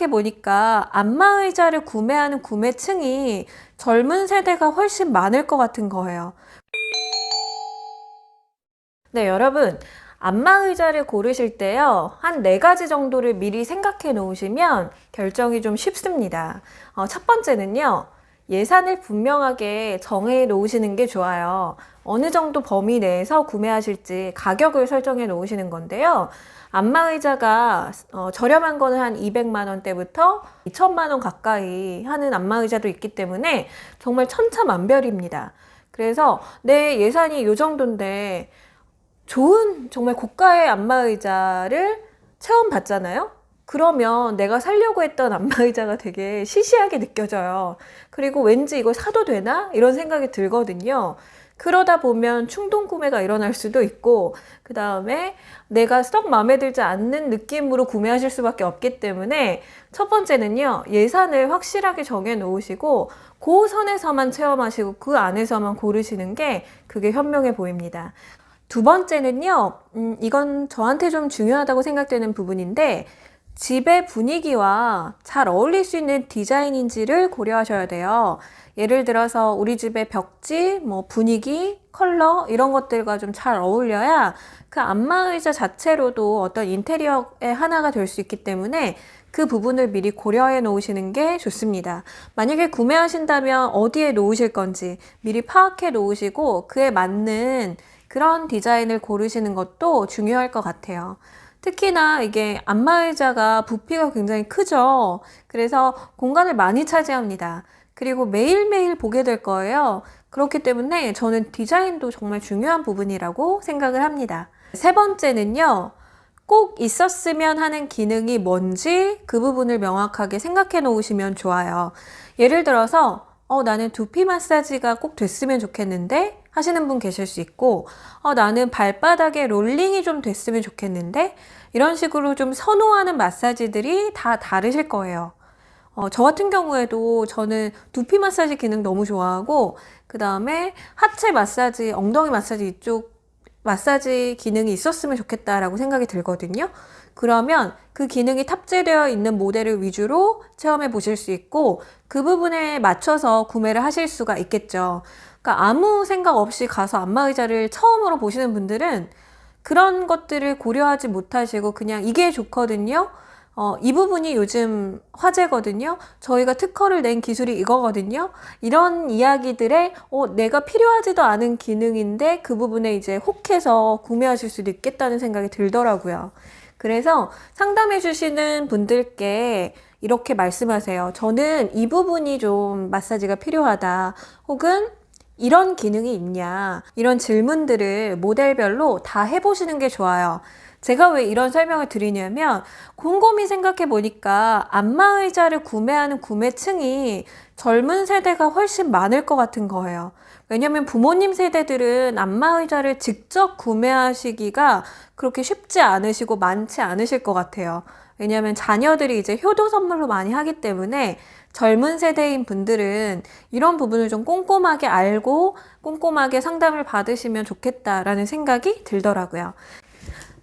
생각해 보니까 안마의자를 구매하는 구매층이 젊은 세대가 훨씬 많을 것 같은 거예요. 네, 여러분. 안마의자를 고르실 때요, 한 4가지 정도를 미리 생각해 놓으시면 결정이 좀 쉽습니다. 첫 번째는요, 예산을 분명하게 정해 놓으시는 게 좋아요. 어느 정도 범위 내에서 구매하실지 가격을 설정해 놓으시는 건데요. 안마의자가 저렴한 거는 한 200만 원대부터 2천만 원 가까이 하는 안마의자도 있기 때문에 정말 천차만별입니다. 그래서 내 예산이 요 정도인데 좋은 정말 고가의 안마의자를 체험받잖아요? 그러면 내가 사려고 했던 안마의자가 되게 시시하게 느껴져요. 그리고 왠지 이걸 사도 되나? 이런 생각이 들거든요. 그러다 보면 충동 구매가 일어날 수도 있고, 그 다음에 내가 썩 마음에 들지 않는 느낌으로 구매하실 수밖에 없기 때문에 첫 번째는요, 예산을 확실하게 정해 놓으시고 그 선에서만 체험하시고 그 안에서만 고르시는 게 그게 현명해 보입니다. 두 번째는요, 이건 저한테 좀 중요하다고 생각되는 부분인데, 집의 분위기와 잘 어울릴 수 있는 디자인인지를 고려하셔야 돼요. 예를 들어서 우리 집의 벽지, 분위기, 컬러 이런 것들과 좀 잘 어울려야 그 안마의자 자체로도 어떤 인테리어의 하나가 될 수 있기 때문에 그 부분을 미리 고려해 놓으시는 게 좋습니다. 만약에 구매하신다면 어디에 놓으실 건지 미리 파악해 놓으시고 그에 맞는 그런 디자인을 고르시는 것도 중요할 것 같아요. 특히나 이게 안마의자가 부피가 굉장히 크죠. 그래서 공간을 많이 차지합니다. 그리고 매일매일 보게 될 거예요. 그렇기 때문에 저는 디자인도 정말 중요한 부분이라고 생각을 합니다. 세 번째는요, 꼭 있었으면 하는 기능이 뭔지 그 부분을 명확하게 생각해 놓으시면 좋아요. 예를 들어서 나는 두피 마사지가 꼭 됐으면 좋겠는데 하시는 분 계실 수 있고, 나는 발바닥에 롤링이 좀 됐으면 좋겠는데, 이런 식으로 좀 선호하는 마사지들이 다 다르실 거예요. 저 같은 경우에도 저는 두피 마사지 기능 너무 좋아하고, 그 다음에 하체 마사지, 엉덩이 마사지 이쪽 마사지 기능이 있었으면 좋겠다라고 생각이 들거든요. 그러면 그 기능이 탑재되어 있는 모델을 위주로 체험해 보실 수 있고, 그 부분에 맞춰서 구매를 하실 수가 있겠죠. 그러니까 아무 생각 없이 가서 안마의자를 처음으로 보시는 분들은 그런 것들을 고려하지 못하시고 그냥 이게 좋거든요. 이 부분이 요즘 화제거든요. 저희가 특허를 낸 기술이 이거거든요. 이런 이야기들에 내가 필요하지도 않은 기능인데 그 부분에 이제 혹해서 구매하실 수도 있겠다는 생각이 들더라고요. 그래서 상담해 주시는 분들께 이렇게 말씀하세요. 저는 이 부분이 좀 마사지가 필요하다. 혹은 이런 기능이 있냐, 이런 질문들을 모델별로 다 해보시는 게 좋아요. 제가 왜 이런 설명을 드리냐면 곰곰이 생각해 보니까 안마의자를 구매하는 구매층이 젊은 세대가 훨씬 많을 것 같은 거예요. 왜냐면 부모님 세대들은 안마의자를 직접 구매하시기가 그렇게 쉽지 않으시고 많지 않으실 것 같아요. 왜냐면 자녀들이 이제 효도 선물로 많이 하기 때문에 젊은 세대인 분들은 이런 부분을 좀 꼼꼼하게 알고 꼼꼼하게 상담을 받으시면 좋겠다라는 생각이 들더라고요.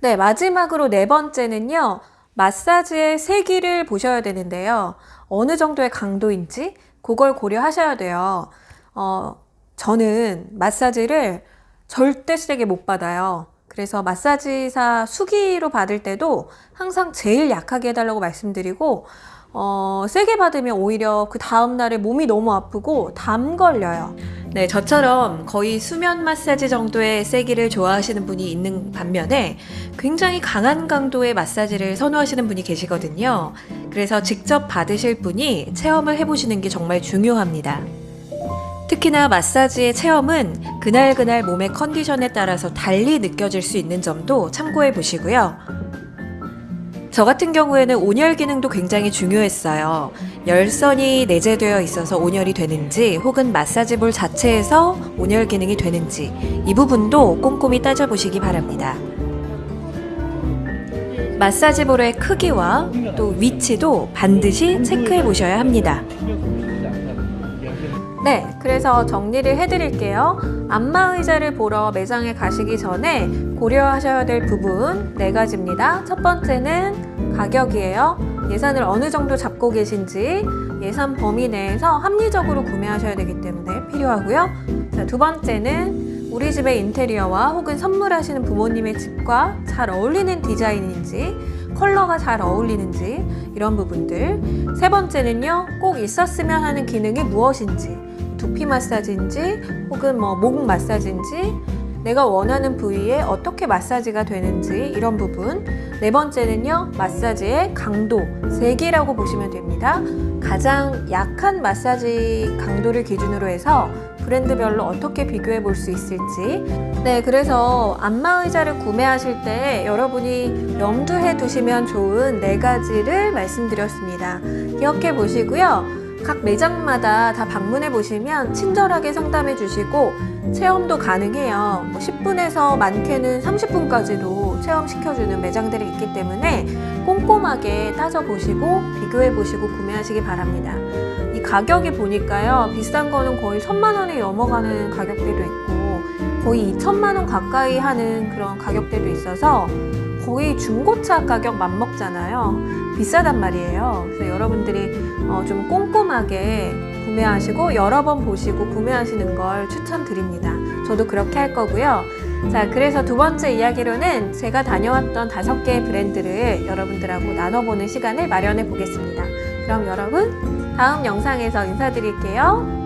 네, 마지막으로 네 번째는요, 마사지의 세기를 보셔야 되는데요. 어느 정도의 강도인지 그걸 고려하셔야 돼요. 저는 마사지를 절대 세게 못 받아요. 그래서 마사지사 수기로 받을 때도 항상 제일 약하게 해달라고 말씀드리고, 세게 받으면 오히려 그 다음날에 몸이 너무 아프고 담 걸려요. 네, 저처럼 거의 수면 마사지 정도의 세기를 좋아하시는 분이 있는 반면에 굉장히 강한 강도의 마사지를 선호하시는 분이 계시거든요. 그래서 직접 받으실 분이 체험을 해보시는 게 정말 중요합니다. 특히나 마사지의 체험은 그날그날 몸의 컨디션에 따라서 달리 느껴질 수 있는 점도 참고해 보시고요. 저 같은 경우에는 온열 기능도 굉장히 중요했어요. 열선이 내재되어 있어서 온열이 되는지 혹은 마사지볼 자체에서 온열 기능이 되는지 이 부분도 꼼꼼히 따져보시기 바랍니다. 마사지볼의 크기와 또 위치도 반드시 체크해 보셔야 합니다. 네, 그래서 정리를 해드릴게요. 안마의자를 보러 매장에 가시기 전에 고려하셔야 될 부분 4가지입니다. 첫 번째는 가격이에요. 예산을 어느 정도 잡고 계신지 예산 범위 내에서 합리적으로 구매하셔야 되기 때문에 필요하고요. 자, 두 번째는 우리 집의 인테리어와 혹은 선물하시는 부모님의 집과 잘 어울리는 디자인인지 컬러가 잘 어울리는지 이런 부분들. 세 번째는요, 꼭 있었으면 하는 기능이 무엇인지, 두피 마사지인지 혹은 목 마사지인지, 내가 원하는 부위에 어떻게 마사지가 되는지 이런 부분. 네 번째는요, 마사지의 강도, 세기라고 보시면 됩니다. 가장 약한 마사지 강도를 기준으로 해서 브랜드별로 어떻게 비교해 볼 수 있을지. 네, 그래서 안마의자를 구매하실 때 여러분이 염두해 두시면 좋은 4가지를 말씀드렸습니다. 기억해 보시고요. 각 매장마다 다 방문해 보시면 친절하게 상담해 주시고 체험도 가능해요. 10분에서 많게는 30분까지도 체험시켜주는 매장들이 있기 때문에 꼼꼼하게 따져보시고 비교해보시고 구매하시기 바랍니다. 이 가격이 보니까요, 비싼 거는 거의 1000만 원이 넘어가는 가격대도 있고 거의 2천만 원 가까이 하는 그런 가격대도 있어서 거의 중고차 가격 맞먹잖아요. 비싸단 말이에요. 그래서 여러분들이 좀 꼼꼼하게 구매하시고 여러 번 보시고 구매하시는 걸 추천드립니다. 저도 그렇게 할 거고요. 자, 그래서 두 번째 이야기로는 제가 다녀왔던 5개의 브랜드를 여러분들하고 나눠보는 시간을 마련해 보겠습니다. 그럼 여러분, 다음 영상에서 인사드릴게요.